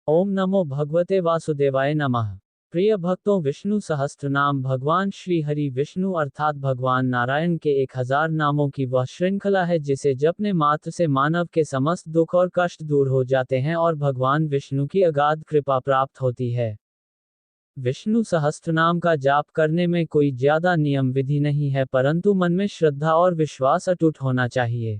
ओम नमो भगवते वासुदेवाय नमः। प्रिय भक्तों, विष्णु सहस्त्रनाम भगवान श्री हरि विष्णु अर्थात भगवान नारायण के 1000 नामों की वह श्रृंखला है जिसे जपने मात्र से मानव के समस्त दुख और कष्ट दूर हो जाते हैं और भगवान विष्णु की अगाध कृपा प्राप्त होती है। विष्णु सहस्त्रनाम का जाप करने में कोई ज्यादा नियम विधि नहीं है, परंतु मन में श्रद्धा और विश्वास अटूट होना चाहिए।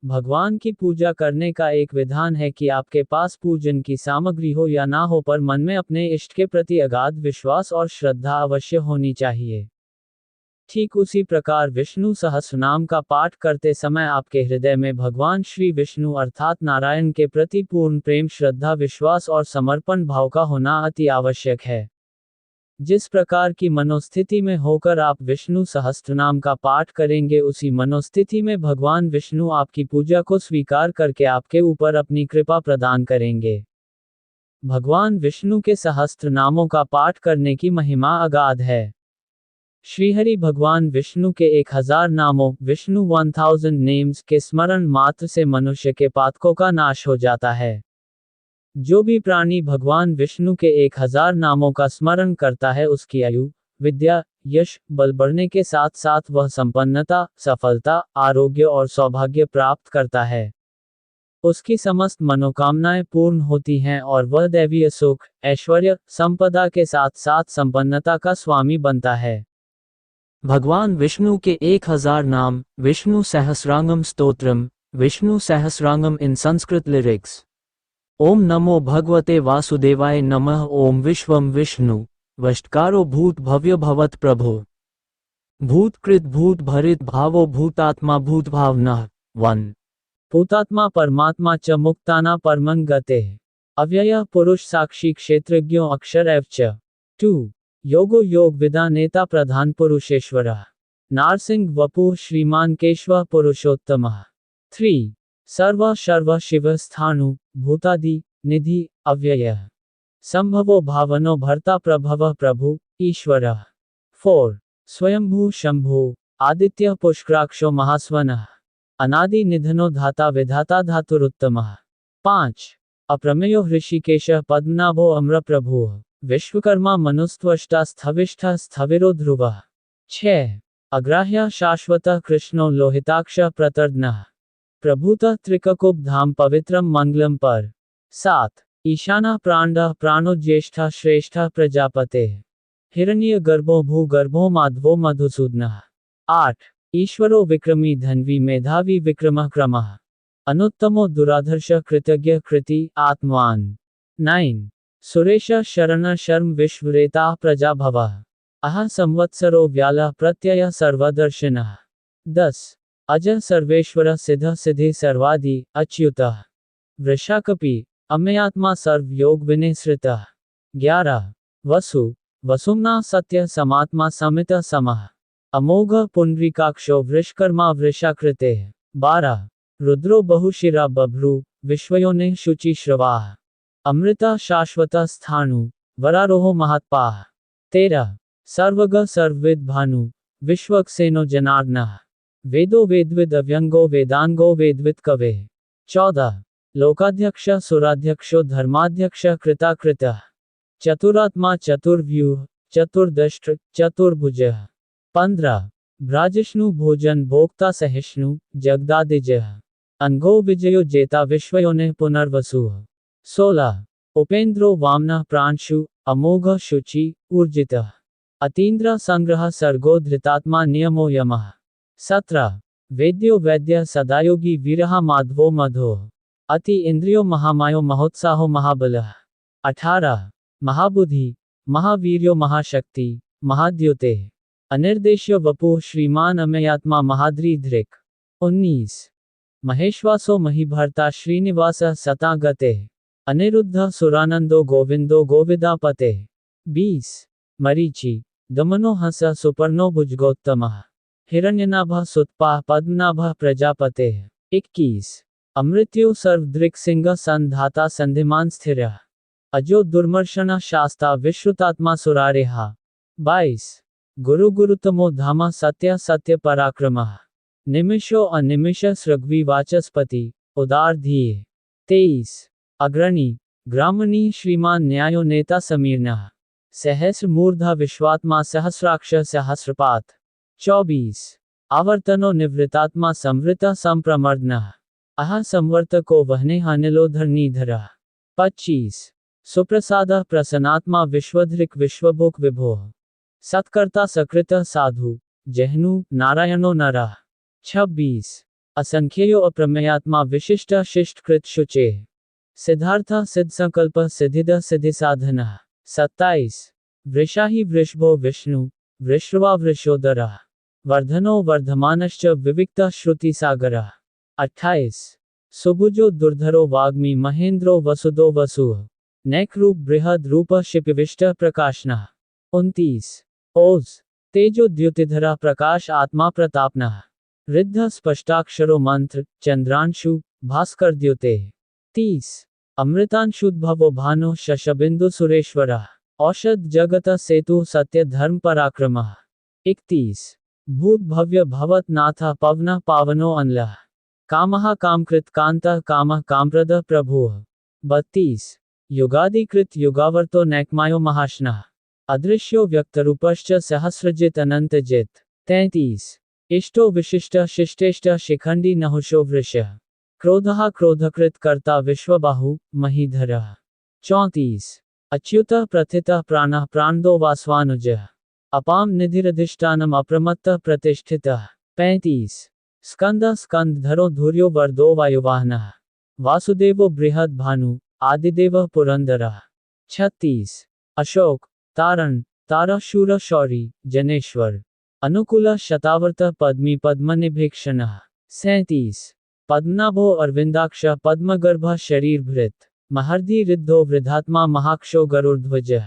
भगवान की पूजा करने का एक विधान है कि आपके पास पूजन की सामग्री हो या ना हो, पर मन में अपने इष्ट के प्रति अगाध विश्वास और श्रद्धा अवश्य होनी चाहिए। ठीक उसी प्रकार विष्णु सहस्रनाम का पाठ करते समय आपके हृदय में भगवान श्री विष्णु अर्थात नारायण के प्रति पूर्ण प्रेम, श्रद्धा, विश्वास और समर्पण भाव का होना अति आवश्यक है। जिस प्रकार की मनोस्थिति में होकर आप विष्णु सहस्त्रनाम का पाठ करेंगे, उसी मनोस्थिति में भगवान विष्णु आपकी पूजा को स्वीकार करके आपके ऊपर अपनी कृपा प्रदान करेंगे। भगवान विष्णु के सहस्त्र नामों का पाठ करने की महिमा अगाध है। श्रीहरि भगवान विष्णु के 1000 नामों, विष्णु 1000 नेम्स के स्मरण मात्र से मनुष्य के पातकों का नाश हो जाता है। जो भी प्राणी भगवान विष्णु के 1000 नामों का स्मरण करता है, उसकी आयु, विद्या, यश, बल बढ़ने के साथ साथ वह संपन्नता, सफलता, आरोग्य और सौभाग्य प्राप्त करता है। उसकी समस्त मनोकामनाएं पूर्ण होती हैं और वह दैवीय सुख, ऐश्वर्य, संपदा के साथ साथ संपन्नता का स्वामी बनता है। भगवान विष्णु के 1000 नाम, विष्णु सहस्रांगम स्तोत्रम, विष्णु सहस्रांगम इन संस्कृत लिरिक्स। ओम नमो भगवते वासुदेवाय नमः। ओम विश्वम विष्णु वष्टकारो भूत भव्य भवत प्रभो भूतकृत भूत भरित भावो भूतात्मा भूत भावनः। 1 भूतात्मा परमात्मा च मुक्ताना परमं गतेः अव्ययः पुरुष साक्षी क्षेत्रज्ञो अक्षर एव च। 2 योगो योग विदा नेता प्रधान पुरुषेश्वरः नारसिंह वपुः श्रीमान केशवः पुरुषोत्तमः। 3 सर्व शर्व शिव स्थाणु भूतादि निधि अव्ययः संभवो भावनो भर्ता प्रभवः प्रभु ईश्वरः। 4 स्वयंभू शंभु आदित्य पुष्कराक्षो महास्वनः अनादि निधनो धाता विधाता धातुरुत्तमः। 5 अप्रमेयो ऋषिकेशः पद्मनाभो अम्रप्रभुः विश्वकर्मा मनुस्त्वष्टा स्थविष्ठः स्थविरो ध्रुवः। 6 अग्राह्य शाश्वतः कृष्णो लोहिताक्षः प्रतर्दनः प्रभुतः त्रिककुब धाम पवित्रम मंगलम पर। 7 ईशानः प्राणः प्राणो ज्येष्ठः श्रेष्ठः प्रजापतेः हिरण्य गर्भो भूगर्भो माधवो मधुसूदनः। 8 ईश्वरो विक्रमी धन्वी मेधावी विक्रमः क्रमः अनुत्तमो दुराधर्षः कृतज्ञ कृति आत्मवान्। 9 सुरेशः शरणः शर्म विश्वरेताः प्रजाभवः अह संवत्सरो व्यालः प्रत्ययः सर्वदर्शिनः। 10 अजः सर्वेश्वरः सिद्धः सिद्धि सर्वादि अच्युतः वृषाकपि अम्यात्मा सर्व योग विनिसृतः। 11 वसु वसुम्ना सत्य समात्मा समितः समः अमोघ पुंडरीकाक्षो वृषकर्मा वृषाकृतेः। 12 रुद्रो बहुशिरा बभ्रु विश्वयोनिः शुचिश्रवाः अमृता शाश्वतः स्थाणु वरारोहो महत्पाः। 13 सर्वगः सर्वविद भानु विश्वक्सेनो जनार्दनः वेदो वेदविद अव्यंगो वेदांगो वेदविद कवे। 14 लोकाध्यक्ष सुराध्यक्षो धर्माध्यक्ष कृताकृतः चतुरात्मा चतुर्व्यूह चतुर्दष्ट्र चतुर्भुजः। 15 भ्राजिष्णु भोजन भोक्ता सहिष्णु जगदादिजः अनघो विजयो जेता विश्वयोनिः पुनर्वसुः। 16 उपेन्द्रो वामनः प्रांशु अमोघ शुचि ऊर्जितः अतीन्द्र संग्रह सर्गो धृतात्मा नियमो यमः। 17 वेद्यो वैद्य सदायोगी वीरः माधवो मधोः अति इंद्रियो महामायो महोत्साहो महाबलः। 18 महाबुद्धि महावीर्यो महाशक्ति महाद्युतेः अनिर्देश्यो वपुः श्रीमान अम्यात्मा महाद्रिधृक्। 19 महेश्वासो महीभर्ता श्रीनिवासः सता गतेः अनिरुद्धः सुरानंदो गोविंदो गोविदापतेः। 20 मरीचि दमनो हंसः सुपर्णो भुजगोत्तमः हिरण्यनाभः सुतपाः पद्मनाभः प्रजापतेः। 21 अमृत्यो सर्वदृक् सिंह संधाता संधिमान स्थिरः अजो दुर्मर्शनः शास्ता विश्रुतात्मा सुरारेहा। 22 गुरु गुरुतमो धामा सत्य सत्य पराक्रमः निमिषो अनिमिष सृग्वी वाचस्पति उदार धीये। 23 अग्रणी ग्रामणी श्रीमान न्यायो नेता समीर्णः। सहस्र मूर्धा विश्वात्मा सहस्राक्ष सहस्रपात। 24 आवर्तनो निवृत्तात्मा संवृता संप्रमर्दनः। अह संवर्तको वहने अनिलो धरणीधरः। 25 सुप्रसादः प्रसन्नात्मा विश्वधृक् विश्वभोग विभोः। सत्कर्ता सकृत साधु जहनु नारायणो नरः। 26 असंख्ययो अप्रमेयात्मा विशिष्ट शिष्टकृत शुचेः। सिद्धार्थ सिद्ध संकल्प सिद्धिद सिद्धि साधनः। 27 वृषाहि वृषभो विष्णु वृश्रवा वृषोदरः। वर्धनो वर्धमानश्च विविक्तः श्रुति सागरः। 28 सुभुजो दुर्धरो वाग्मी महेंद्रो वसुदो वसुः। नैक रूप बृहद रूप शिपिविष्ट प्रकाशनः। 29 ओज तेजो द्युतिधरा प्रकाश आत्मा प्रतापनः। रिद्ध स्पष्टाक्षरो मंत्र चंद्रांशु भास्कर द्युते। 30 अमृतांशुद्भवो भानो शशबिंदु सुरेश्वरः। औषध जगत सेतु सत्य धर्म पराक्रमः। 31 भूत भव्य भवत नाथ पवन पावनो अनलः। कामः कामकृत कांतः कामः कामप्रदः प्रभुः। 32 युगादिकृत युगावर्तो नैकमायो महाशनः। अदृश्यो व्यक्तरूपश्च सहस्रजित अनंतजित। 33 इष्टो विशिष्ट शिष्टेष्ट शिखंडी नहुषो वृषः। क्रोधः क्रोधकृत कर्ता विश्वबाहु महीधरः। 34 अच्युतः प्रथितः प्राणः प्राणदो वासवानुजः। अपाम निधिरधिष्ठानम अप्रमत्तः प्रतिष्ठितः। 35 स्कंदः स्कंदधरो धुर्यो वर्दो वायुवाहनः। वासुदेवो बृहद भानु आदिदेवः पुरंदरः। 36 अशोक तारण तारा शूर शौरी जनेश्वर। अनुकूल शतावर्त पद्मी पद्मनिभीक्षणः। 37 पद्मनाभो अरविंदाक्ष पद्मगर्भ शरीरभृत। महर्दि रिद्धो वृद्धात्मा महाक्षो गरुड़ध्वजः।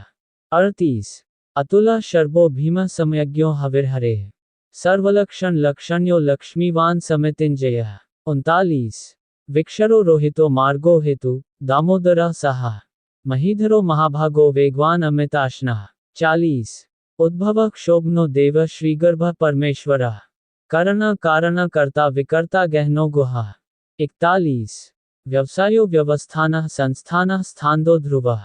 38 अतुला शर्भो भीम समयज्ञो हविर्हरेः। सर्वलक्षण लक्षण्यो लक्ष्मीवान समितिंजयः। 39 विक्षरो रोहितो मार्गो हेतु दामोदरः सहा। महीधरो महाभागो वेगवान अमिताशनः। 40 उद्भव क्षोभनो देव श्रीगर्भ परमेश्वरः। करण कारण कर्ता विकर्ता गहनो गुहा। 41 व्यवसायो व्यवस्थानः संस्थानः स्थान्दो ध्रुवः।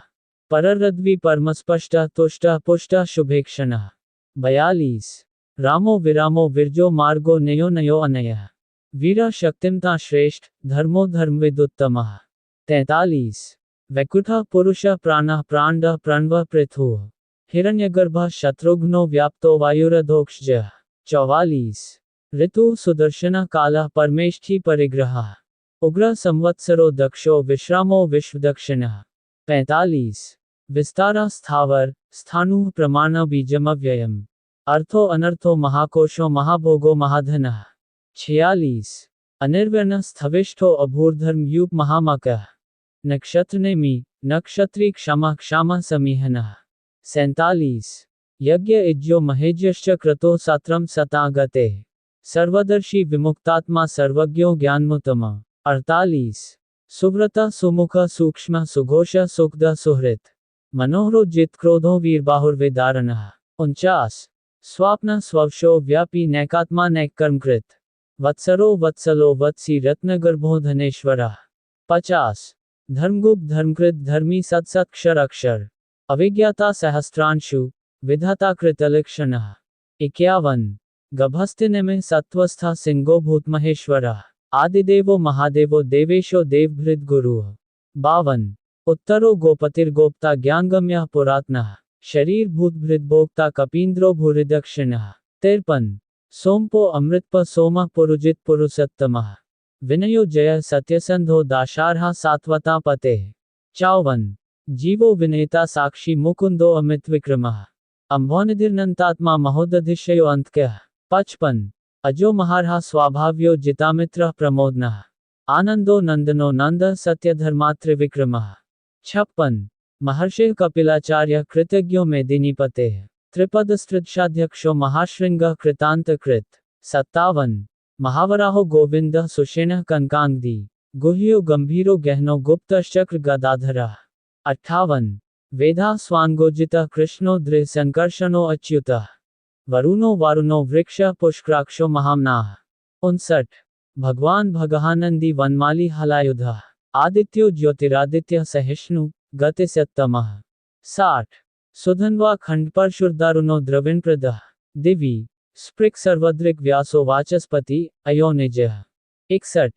पररद्वि परमस्पष्टः तुष्टः पुष्टः शुभेक्षणः। 42 रामो विरामो विरजो मार्गो नयो नयो अनयः। वीरा शक्तिमता श्रेष्ठ धर्मो धर्मविदुत्तमः। 43 वैकुंठः पुरुषः प्राणः प्राणदः प्रणवः पृथुः। हिरण्यगर्भः शत्रुघ्नो व्याप्तो वायुरधोक्षजः। 44 ऋतु सुदर्शनः कालः परमेष्ठी परिग्रहः। उग्र संवत्सरो दक्षो विश्रामो विश्वदक्षिणः। 45 विस्तारा स्थावर स्थाणुः प्रमाण बीजमव्ययम्। अर्थो अनर्थो महाकोशो महाभोगो महाधनः। 46 अनिर्व्यनः स्थविष्ठो अभूर्धर्म युग महामकः। नक्षत्रनेमि नक्षत्री क्षमा क्षमा समीहनः। 47 यज्ञ इज्यो महेज्यश्च क्रतो सात्रम सतागते। सर्वदर्शी विमुक्तात्मा सर्वज्ञो ज्ञानमुत्तम। 48 सुव्रता सुमुख सूक्ष्म सुघोष सुखद सुहृत। मनोहरो जित क्रोधो वीरबाहुर्वेदारणः। 49 स्वाप्न स्ववशो व्यापी नैकात्मा नैकर्मकृत। वत्सरो वत्सलो वत्सी रत्नगर्भो धनेश्वरः। 50 धर्मगुप्त धर्मकृत धर्मी सत्सत्क्षर अक्षर। अविज्ञाता सहस्त्रांशु विधाता कृतलक्षणः। 51 गभस्तिनिमे सत्वस्था सिंहो भूतमहेश्वरः। आदिदेवो महादेवो देवेशो देवभृत गुरुः। 52 उत्तरो गोपतिर्गोप्ता ज्ञानगम्यः पुरात्नः। शरीर भूतभृत भोक्ता कपीन्द्रो भूरिदक्षिणः। 53 सोमपो अमृतप सोमः पुरुजित पुरुषोत्तमः। विनयो जय सत्यसंधो दाशार्हा सात्वता पतेः। 54 जीवो विनेता साक्षी मुकुंदो अमित विक्रमः। अम्भोनिधिर्नन्तात्मा महोदधिशयो अंतकः। 55 अजो महारहा स्वाभाव्यो जितामित्रः प्रमोदनः। आनंदो नंदनो नंद सत्यधर्मात्रिविक्रमः। 56 महर्षिः कपिलाचार्य कृतज्ञो मेदिनीपतेः। त्रिपदस्त्रिदशाध्यक्षो महाशृंगः कृतान्तकृत। 57 महावराहो गोविंदः सुषेणः कनकांगदी। गुह्यो गंभीरो गहनो गुप्तश्चक्र गदाधरः। 58 वेदा स्वांगोजितः कृष्णो दृढ़ संकर्षणो अच्युतः। वरुणो वारुणो वृक्षः पुष्कराक्षो महामनाः। 59 भगवान भगहानंदी वनमाली हलायुधः। आदित्यो ज्योतिरादित्यः सहिष्णु गतिसत्तमः 60 सुधन्वा खंड पर शुर्दारुनो द्रविण प्रदः दिवि स्पृक् सर्वद्रिक व्यासो वाचस्पति अयोनिजः 61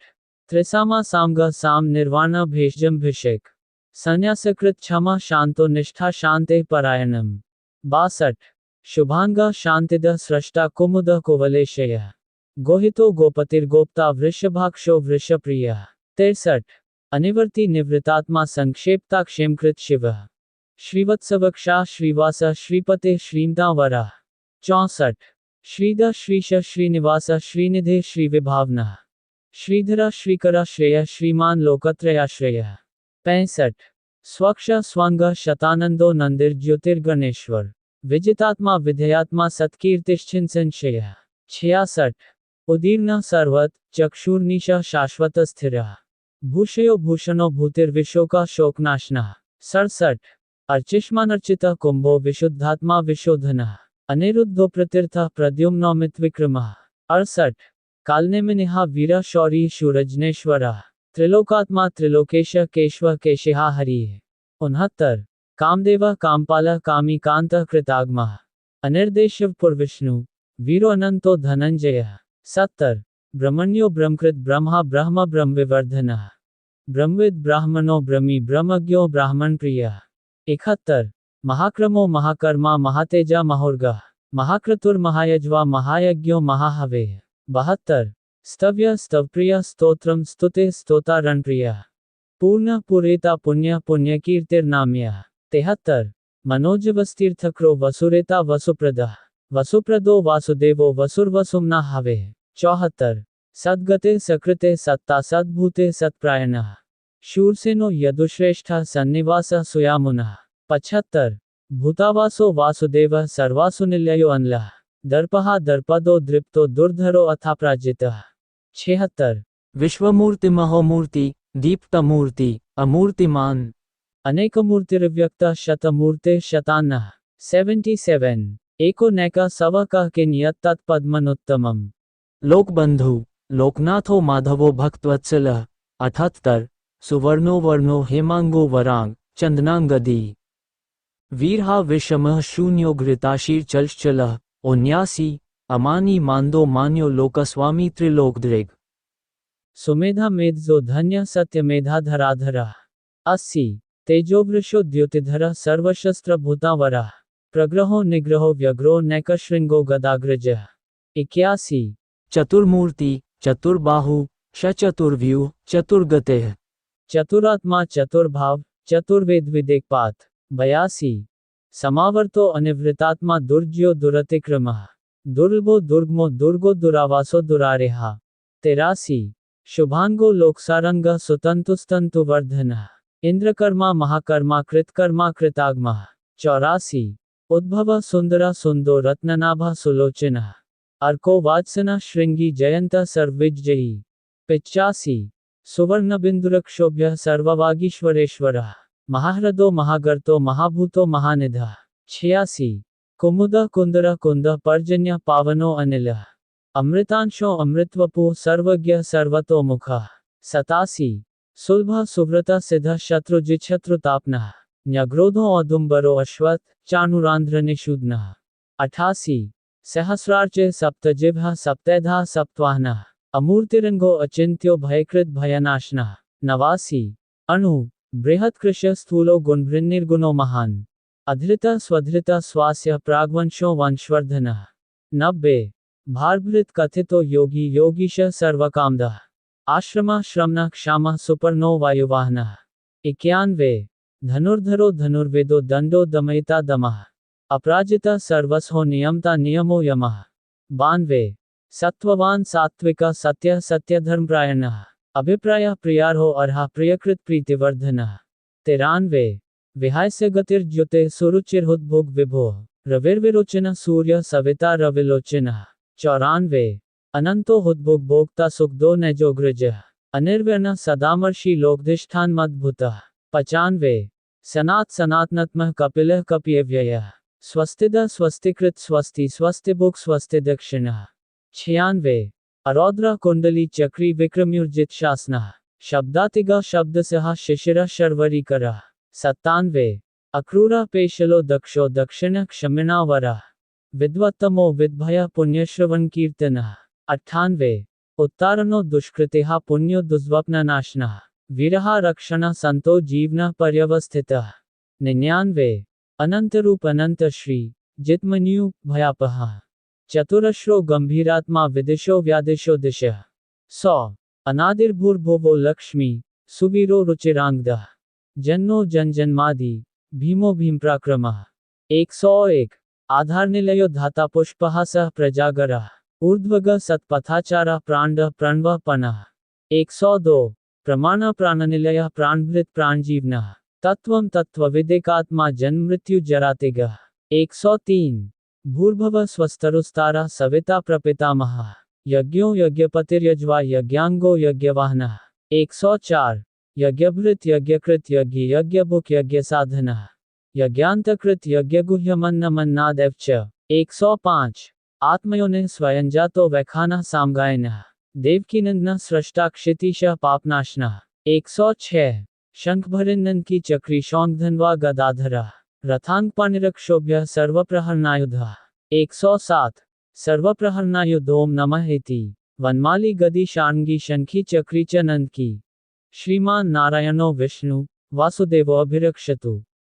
त्रिसामा सामग साम निर्वाण भेषजम भिषेक संन्यासकृत क्षमा शांतो निष्ठा शांते परायणम 62 शुभांगा शांतिदः स्रष्टा कुमुदः कुवलेशयः गोहितो गोपतिर्गोप्ता वृषभाक्षो वृषप्रियः 63 अनिवर्ति निवृतात्मा संक्षेप्ता क्षेमकृत शिवः श्रीवत्सवक्षा श्रीवासः श्रीपते श्रीमतावरः 64 श्रीद श्रीश श्रीनिवास श्रीनिधे श्रीविभावनः श्रीधरा श्रीकरा श्रेय श्रीमान लोकत्रयाश्रयः 65 स्वक्ष स्वांग शतानंदो नंदिर ज्योतिर्गणेश्वर विजितात्मा विधेयात्मा सत्कीर्तिश्चिन संशयः 66 उदीर्ण सर्वत चक्षुर्निशा शाश्वत स्थिरः भूषयो भूषणो भूतिर्विशोका शोकनाशनः 67 अर्चिष्मानर्चितः कुंभो विशुद्धात्मा विशोधनः अनिरुद्धो प्रतीर्थः प्रद्युम्नोमित विक्रमः 68 कालनेमिनिहा वीरा शौरी शूरजनेश्वरः त्रिलोकात्मा त्रिलोकेश केशव केशिहा हरिः 69 कामदेव कामपाल कामी कांत कृतागमः अनिर्देशव पुरविष्णु वीरो अनंतो धनंजयः 70 ब्रह्मण्यो ब्रह्मकृत ब्रह्मा ब्रह्म ब्रह्मविवर्धनः ब्रह्मविद ब्राह्मणो ब्रह्मी ब्रह्मज्ञो ब्राह्मण प्रियः 71 महाक्रमो महाकर्मा महातेजा महोर्गः महाक्रतुर महायज्वा महायज्ञो महाहवेः 72 स्तव्य स्तवप्रिय स्तोत्रम स्तुते स्तोतारणप्रियः पूर्ण पुरेता पुण्य पुण्यकीर्तिर्नाम्यः 73 मनोजवस्तीर्थक्रो वसुरेता वसुप्रदः वसुप्रदो वासुदेवो वसुर्वसुम्ना हवेः 74 सद्गते सकृते सत्ता सद्भूते सत्प्रायणः शूरसेनो यदुश्रेष्ठः सन्निवासः सुयामुनः 75 भूतावासो वासुदेवः सर्वासुनिलयो अनलः दर्पहा दर्पदो दृप्तो दुर्धरो अथापराजितः 76 विश्वमूर्ति महोमूर्ति दीप्तमूर्ति अमूर्तिमान अनेकमूर्तिर्व्यक्त शतमूर्ते शतान्नः 77 एको नैका सवकः किन्यत् तत्पद्मनुत्तमम् लोकबंधु लोकनाथो माधवो भक्तवत्सलः 78 सुवर्णो वर्णो हेमांगो वरांग चंदनांगदी वीरहा विषमः शून्यो घृताशीर चलश्चलः 79 अमानी मांदो मान्यो लोकस्वामी त्रिलोकदृग सुमेधा मेधजो धन्य सत्य मेधाधराधरः 80 तेजोवृषो द्युतिधरः सर्वशस्त्र भूतावरः प्रग्रहो निग्रहो व्यग्रो नैकशृंगो गदाग्रजः 81 चतुर्मूर्ति चतुर्बाहु शचतुर्व्यूह चतुर्गतेः चतुरात्मा चतुर्भाव चतुर्वेद विदेकपात 82 समावर्तो अनिवृतात्मा दुर्ज्यो दुरतिक्रमः दुर्लभो दुर्गमो दुर्गो दुरावासो दुरारेहा 83 शुभांगो लोकसारंगः सुतंतुस्तंतुवर्धनः इंद्रकर्मा महाकर्मा कृतकर्मा कृतागमः 84 उद्भव सुंदरा सुंदो रत्ननाभा सुलोचनः अर्को वात्सना श्रृंगी जयंता सर्वविजयी 85 सुवर्णबिंदुरक्षोभ्य सर्ववागीश्वरेश्वरः महाह्रदो महागर्तो महाभूतो महानिधः 86 कुमुद कुंदर कुंद पर्जन्य पावनो अनिलः अमृतांशो अमृतवपु सर्वज्ञ सर्वतोमुखः 87 सुलभ सुव्रता सिद्ध शत्रुजिच्छत्रुतापनः न्यग्रोधो औदुम्बरो अश्वत् चाणुरांध्रनिषूद्नः 88 सहस्रार्चे सप्तजिह्वः सप्तैधा सप्तवाहनः अमूर्तिरंगो अचिन्त्यो भयकृत भयनाशनः 89 अणु बृहत्कृश स्थूलो गुणभृन्निर्गुणो महान् अधृता स्वधृता स्वास्य प्राग्वंशो वंशवर्धनः 90 भारभृत कथितो योगी योगीश सर्वकामदः आश्रमा श्रमणः क्षामः सुपर्णो वायुवाहनः 91 धनुर्धरो धनुर्वेदो दंडो दमयिता दमः अपराजिता सर्वस्हो नियमता नियमो यमः 92 सत्ववान सात्विका सत्य सत्यधर्मप्रायणः अभिप्राय प्रियार्हो अर्हा प्रियकृत प्रीतिवर्धनः 93 विहायस्य गतिर्ज्योते सुरुचिर्हुद्भोग विभोः रविर्विरोचन सूर्य सविता रविलोचनः 94 अनंतो हुद्भोग भोक्ता सुखदो नैजोग्रजः अनिर्व्यन सदामर्षि लोकधिष्ठान मद्भुतः 95 सनात सनातनत्मः कपिलः कपियव्ययः स्वस्तिदा स्वस्तिकृत स्वस्ति स्वस्तिभुक् स्वस्ति दक्षिणः 96 अरौद्रा कुंडली चक्री विक्रम्युर्जित शासनः शब्दातिगा शब्दसः शिशिरः शर्वरीकरः 97 अक्रूरा पेशलो दक्षो दक्षिण क्षमिणा वरः विद्वत्तमो विद्भय पुण्यश्रवण कीर्तनः 98 उत्तारणो दुष्कृतिः पुण्यो दुष्स्वप्ननाशनः वीरः रक्षणः संतो जीवनः पर्यवस्थितः 99 अनंतरूप अनंत श्री जितमन्यु भयापहः चतुरश्रो गंभीरात्मा विदिशो व्यादिशो दिशः 100 अनादिर्भूर्भुवो लक्ष्मी सुवीरो रुचिरांगदः जन्नो जनजन्मादि भीमो भीमपराक्रमः 101 आधारनिलयो धाता पुष्पः सह प्रजागरः ऊर्ध्वगः सत्पथाचारः प्राणः प्रणवः पनः 102 प्रमाण प्राणनिलयः प्राणभृत प्राणजीवनः तत्वं तत्त्वविदेकात्मा जन्म मृत्यु जरातिगः 103 भूर्भुवः स्वस्तरुस्तारः सविता प्रपितामहः यज्ञो यज्ञपतिर्यज्वा यज्ञांगो यज्ञवाहनः 104 यज्ञभृत यज्ञकृत यज्ञ यज्ञभुक यज्ञसाधनः यज्ञान्तकृत यज्ञगुह्यमन्नमन्नादेव च 105 आत्मयोनिः स्वयंजातो वैखानः सामगायनः देवकीनंदनः स्रष्टा क्षितिशः पापनाशनः 106 शंखभरिन्नंद की चक्री शौंखधन्वा गदाधरः रथांगपाणिरक्षोभ्यः सर्वप्रहरणायुधः 107 सर्वप्रहरणायुधोम नमः इति वनमाली गदी शार्ंगी शंखी चक्री च नंद की श्रीमान नारायणो विष्णु वासुदेवो अभिरक्षतु।